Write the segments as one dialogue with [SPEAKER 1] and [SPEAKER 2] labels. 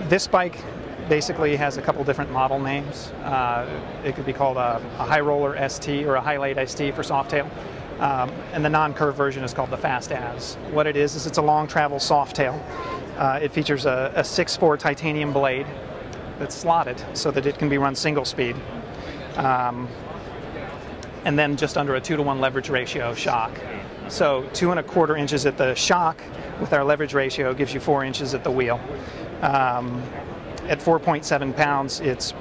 [SPEAKER 1] This bike basically has a couple different model names. It could be called a high roller ST or a highlight ST for softtail. And the non-curve version is called the Fast As. What it is it's a long travel softtail. It features a 6.4 titanium blade that's slotted so that it can be run single speed. And then just under a 2-to-1 leverage ratio shock. So 2¼ inches at the shock with our leverage ratio gives you 4 inches at the wheel. At 4.7 pounds, it's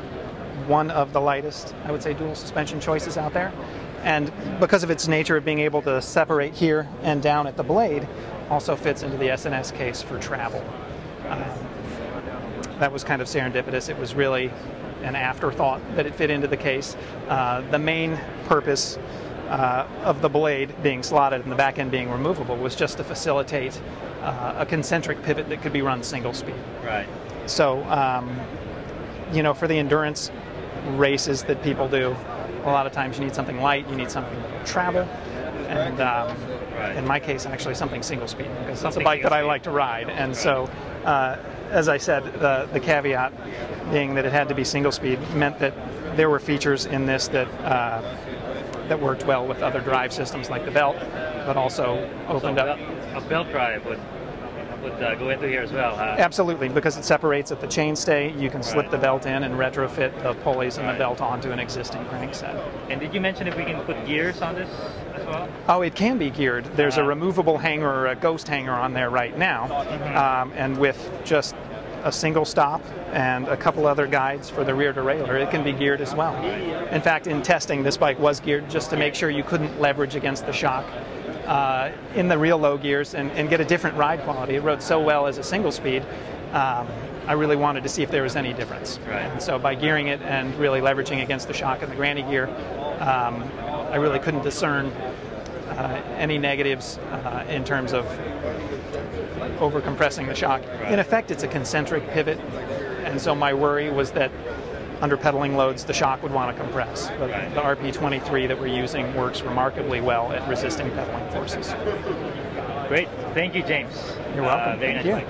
[SPEAKER 1] one of the lightest, I would say, dual suspension choices out there. And because of its nature of being able to separate here and down at the blade, also fits into the S&S case for travel. That was kind of serendipitous. It was really an afterthought that it fit into the case. The main purpose of the blade being slotted and the back end being removable was just to facilitate a concentric pivot that could be run single speed.
[SPEAKER 2] Right.
[SPEAKER 1] So, you know, for the endurance races that people do, a lot of times you need something light, you need something to travel, and in my case, actually something single speed, because it's a bike that I like to ride. And so, as I said, the caveat being that it had to be single speed meant that there were features in this that that worked well with other drive systems like the belt, but also opened up.
[SPEAKER 2] A belt drive would go into here as well, huh?
[SPEAKER 1] Absolutely, because it separates at the chainstay. You can slip the belt in and retrofit the pulleys and the belt onto an existing crankset.
[SPEAKER 2] And did you mention if we can put gears on this as well?
[SPEAKER 1] Oh, it can be geared. There's a removable hanger or a ghost hanger on there right now, and with just a single stop and a couple other guides for the rear derailleur, it can be geared as well. In fact, in testing, this bike was geared just to make sure you couldn't leverage against the shock in the real low gears and get a different ride quality. It rode so well as a single speed, I really wanted to see if there was any difference.
[SPEAKER 2] Right.
[SPEAKER 1] And so by gearing it and really leveraging against the shock in the granny gear, I really couldn't discern any negatives in terms of over-compressing the shock. In effect, it's a concentric pivot, and so my worry was that under pedaling loads, the shock would want to compress. But the RP23 that we're using works remarkably well at resisting pedaling forces.
[SPEAKER 2] Great. Thank you, James.
[SPEAKER 1] You're welcome.
[SPEAKER 2] Very nice bike.